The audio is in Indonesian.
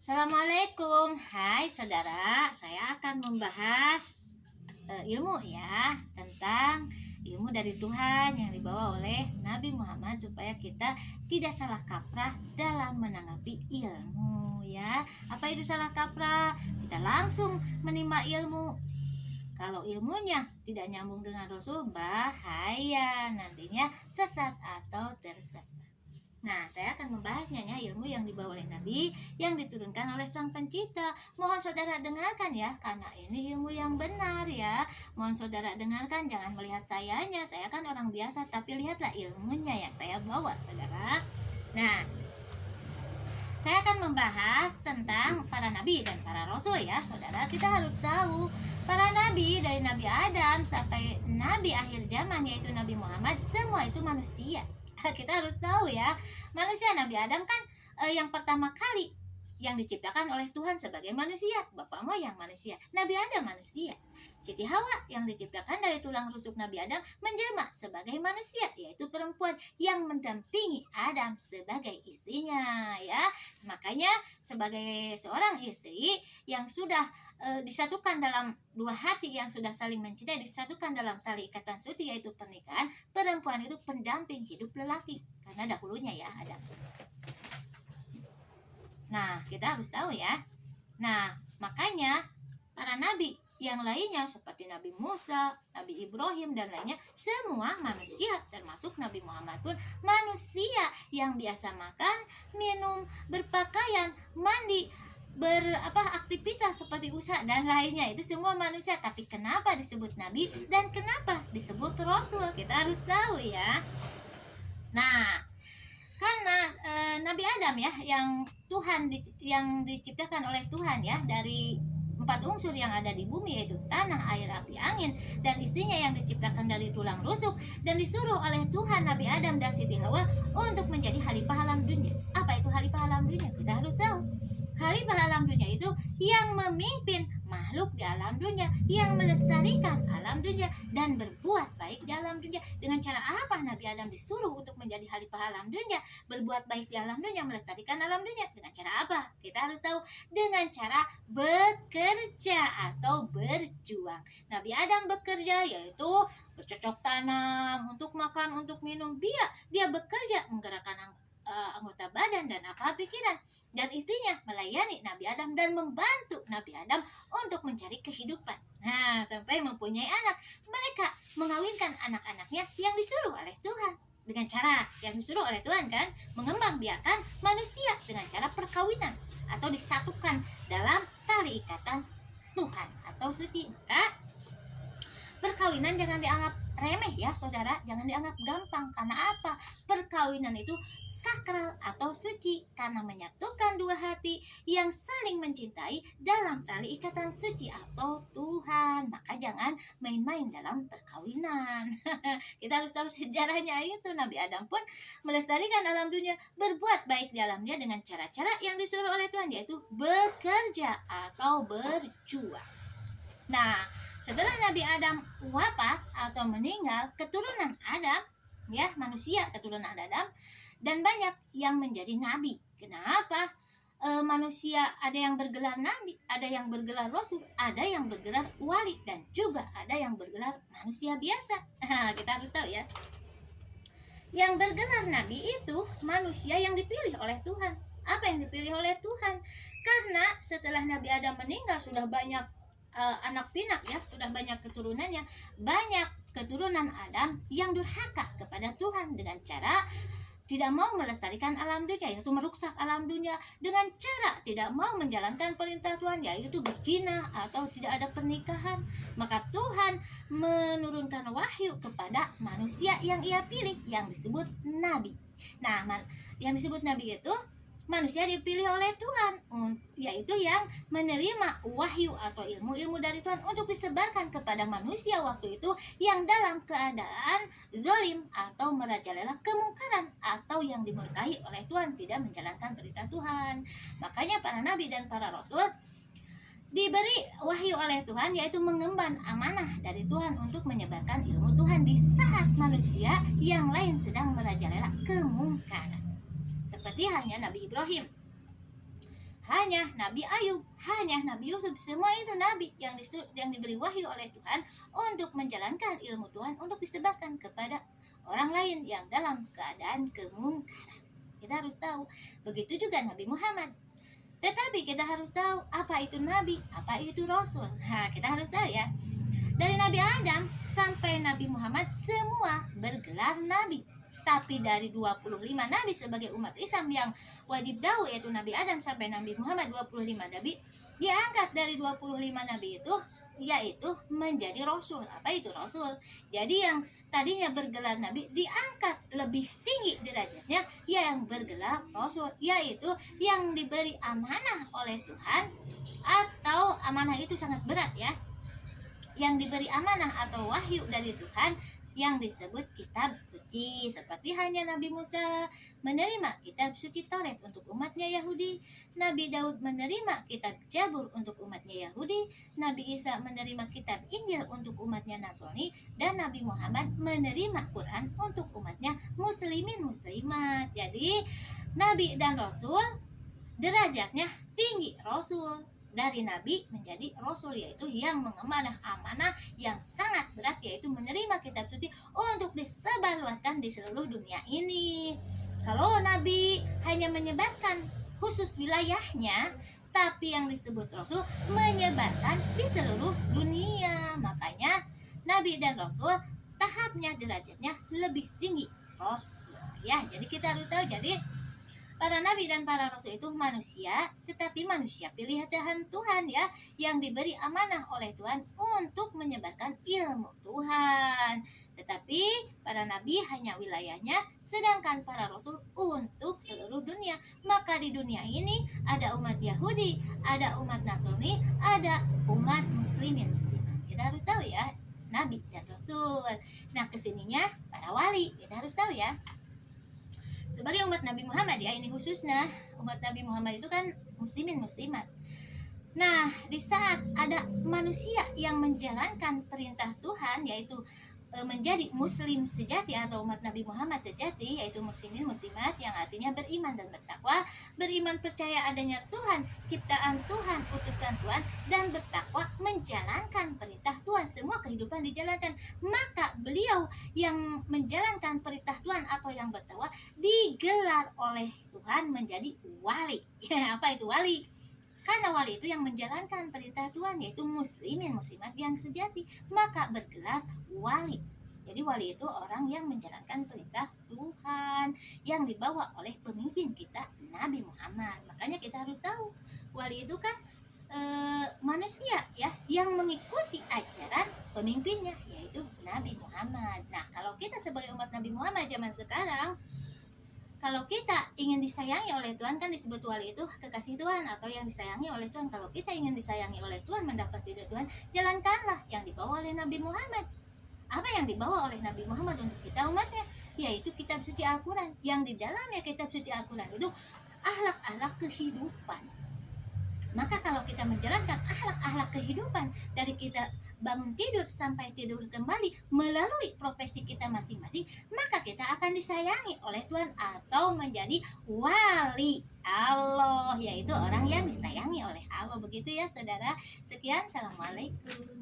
Assalamualaikum. Hai saudara, saya akan membahas ilmu ya, tentang ilmu dari Tuhan yang dibawa oleh Nabi Muhammad supaya kita tidak salah kaprah dalam menanggapi ilmu ya. Apa itu salah kaprah? Kita langsung menimba ilmu. Kalau ilmunya tidak nyambung dengan Rasul, bahaya, nantinya sesat atau tersesat. Nah, saya akan membahasnya ya, ilmu yang dibawa oleh Nabi yang diturunkan oleh Sang Pencipta. Mohon saudara dengarkan ya, karena ini ilmu yang benar ya. Mohon saudara dengarkan, jangan melihat sayanya. Saya kan orang biasa, tapi lihatlah ilmunya yang saya bawa, saudara. Nah, saya akan membahas tentang para nabi dan para rasul ya, saudara. Kita harus tahu para nabi dari Nabi Adam sampai nabi akhir zaman yaitu Nabi Muhammad, semua itu manusia. Kita harus tahu ya, manusia Nabi Adam kan yang pertama kali yang diciptakan oleh Tuhan sebagai manusia, bapak moyang manusia. Nabi Adam manusia. Siti Hawa yang diciptakan dari tulang rusuk Nabi Adam menjelma sebagai manusia, yaitu perempuan yang mendampingi Adam sebagai istrinya ya. Makanya sebagai seorang istri yang sudah disatukan dalam dua hati yang sudah saling mencintai, disatukan dalam tali ikatan suci yaitu pernikahan, perempuan itu pendamping hidup lelaki karena dahulunya ya ada. Nah, kita harus tahu ya. Nah, makanya para nabi yang lainnya seperti Nabi Musa, Nabi Ibrahim dan lainnya semua manusia, termasuk Nabi Muhammad pun manusia yang biasa makan, minum, berpakaian, mandi, aktivitas seperti usaha dan lainnya, itu semua manusia. Tapi kenapa disebut nabi dan kenapa disebut rasul, kita harus tahu ya. Nah, karena Nabi Adam ya yang yang diciptakan oleh Tuhan ya dari 4 unsur yang ada di bumi, yaitu tanah, air, api, angin, dan istrinya yang diciptakan dari tulang rusuk dan disuruh oleh Tuhan Nabi Adam dan Siti Hawa untuk menjadi khalifah alam dunia. Apa itu khalifah alam dunia? Kita harus tahu. Khalifah alam dunia itu yang memimpin makhluk di alam dunia, yang melestarikan alam dunia dan berbuat baik di alam dunia. Dengan cara apa Nabi Adam disuruh untuk menjadi khalifah alam dunia, berbuat baik di alam dunia, melestarikan alam dunia? Dengan cara apa? Kita harus tahu, dengan cara bekerja atau berjuang. Nabi Adam bekerja yaitu bercocok tanam, untuk makan, untuk minum. Dia bekerja menggerakkan anggota badan dan akal pikiran, dan istrinya melayani Nabi Adam dan membantu Nabi Adam untuk mencari kehidupan. Nah, sampai mempunyai anak, mereka mengawinkan anak-anaknya yang disuruh oleh Tuhan. Dengan cara yang disuruh oleh Tuhan kan, mengembangbiakan manusia dengan cara perkawinan atau disatukan dalam tali ikatan Tuhan atau suci. Maka perkawinan jangan dianggap remeh ya saudara, jangan dianggap gampang. Karena apa? Perkawinan itu sakral atau suci karena menyatukan dua hati yang saling mencintai dalam tali ikatan suci atau Tuhan. Maka jangan main-main dalam perkawinan. Kita harus tahu sejarahnya itu. Nabi Adam pun melestarikan alam dunia, berbuat baik di alamnya dengan cara-cara yang disuruh oleh Tuhan, yaitu bekerja atau berjuang. Nah, setelah Nabi Adam wafat atau meninggal, keturunan Adam ya, manusia keturunan Adam, dan banyak yang menjadi nabi. Kenapa? Manusia ada yang bergelar nabi, ada yang bergelar rasul, ada yang bergelar wali, dan juga ada yang bergelar manusia biasa. Kita harus tahu ya. Yang bergelar nabi itu manusia yang dipilih oleh Tuhan. Apa yang dipilih oleh Tuhan? Karena setelah Nabi Adam meninggal sudah banyak anak pinak ya, sudah banyak keturunannya. Banyak keturunan Adam yang durhaka kepada Tuhan dengan cara tidak mau melestarikan alam dunia, yaitu merusak alam dunia, dengan cara tidak mau menjalankan perintah Tuhan, yaitu berzina atau tidak ada pernikahan. Maka Tuhan menurunkan wahyu kepada manusia yang ia pilih, yang disebut nabi. Nah, yang disebut nabi itu manusia dipilih oleh Tuhan, yaitu yang menerima wahyu atau ilmu-ilmu dari Tuhan untuk disebarkan kepada manusia waktu itu yang dalam keadaan zalim atau merajalela kemungkaran atau yang dimurkai oleh Tuhan, tidak menjalankan perintah Tuhan. Makanya para nabi dan para rasul diberi wahyu oleh Tuhan, yaitu mengemban amanah dari Tuhan untuk menyebarkan ilmu Tuhan di saat manusia yang lain sedang merajalela kemungkaran. Seperti halnya Nabi Ibrahim. hanya Nabi Ayub, hanya Nabi Yusuf. Semua itu nabi yang diberi wahyu oleh Tuhan untuk menjalankan ilmu Tuhan untuk disebarkan kepada orang lain yang dalam keadaan kemungkaran. Kita harus tahu. Begitu juga Nabi Muhammad. Tetapi kita harus tahu apa itu nabi, apa itu rasul. Kita harus tahu ya. Dari Nabi Adam sampai Nabi Muhammad semua bergelar nabi. Tapi dari 25 nabi sebagai umat Islam yang wajib tahu, yaitu Nabi Adam sampai Nabi Muhammad 25 nabi, diangkat dari 25 nabi itu yaitu menjadi rasul. Apa itu rasul? Jadi yang tadinya bergelar nabi diangkat lebih tinggi derajatnya yang bergelar rasul, yaitu yang diberi amanah oleh Tuhan, atau amanah itu sangat berat ya, yang diberi amanah atau wahyu dari Tuhan yang disebut kitab suci. Seperti hanya Nabi Musa menerima kitab suci Taurat untuk umatnya Yahudi, Nabi Daud menerima kitab Zabur untuk umatnya Yahudi, Nabi Isa menerima kitab Injil untuk umatnya Nasrani, dan Nabi Muhammad menerima Quran untuk umatnya muslimin muslimat. Jadi Nabi dan Rasul derajatnya tinggi. Rasul dari nabi menjadi rasul, yaitu yang mengemban amanah yang sangat berat, yaitu menerima kitab suci untuk disebarluaskan di seluruh dunia ini. Kalau nabi hanya menyebarkan khusus wilayahnya, tapi yang disebut rasul menyebarkan di seluruh dunia. Makanya nabi dan rasul tahapnya derajatnya lebih tinggi rasul ya. Jadi kita harus tahu, jadi para nabi dan para rasul itu manusia, tetapi manusia pilihan Tuhan ya, yang diberi amanah oleh Tuhan untuk menyebarkan ilmu Tuhan. Tetapi para nabi hanya wilayahnya, sedangkan para rasul untuk seluruh dunia. Maka di dunia ini ada umat Yahudi, ada umat Nasrani, ada umat muslimin muslimat. Kita harus tahu ya, nabi dan rasul. Nah, kesininya para wali, kita harus tahu ya. Sebagai umat Nabi Muhammad ya, ini khususnya umat Nabi Muhammad itu kan muslimin muslimat. Nah, di saat ada manusia yang menjalankan perintah Tuhan, yaitu menjadi muslim sejati atau umat Nabi Muhammad sejati, yaitu muslimin muslimat yang artinya beriman dan bertakwa, beriman percaya adanya Tuhan, ciptaan Tuhan, utusan Tuhan, dan bertakwa menjalankan perintah Tuhan. Semua kehidupan dijalankan. Maka beliau yang menjalankan perintah Tuhan atau yang bertakwa digelar oleh Tuhan menjadi wali. Apa itu wali? Karena wali itu yang menjalankan perintah Tuhan, yaitu muslimin muslimat yang sejati, maka bergelar wali. Jadi wali itu orang yang menjalankan perintah Tuhan yang dibawa oleh pemimpin kita Nabi Muhammad. Makanya kita harus tahu, wali itu kan manusia ya yang mengikuti ajaran pemimpinnya, yaitu Nabi Muhammad. Nah, kalau kita sebagai umat Nabi Muhammad zaman sekarang, kalau kita ingin disayangi oleh Tuhan, kan disebut wali itu kekasih Tuhan atau yang disayangi oleh Tuhan. Kalau kita ingin disayangi oleh Tuhan, mendapat ridho Tuhan, jalankanlah yang dibawa oleh Nabi Muhammad. Apa yang dibawa oleh Nabi Muhammad untuk kita umatnya? Yaitu kitab suci Al-Quran. Yang di dalamnya kitab suci Al-Quran itu akhlak-akhlak kehidupan. Maka kalau kita menjalankan akhlak-akhlak kehidupan dari kita bangun tidur sampai tidur kembali melalui profesi kita masing-masing, maka kita akan disayangi oleh Tuhan atau menjadi wali Allah, yaitu orang yang disayangi oleh Allah. Begitu ya saudara. Sekian, assalamualaikum.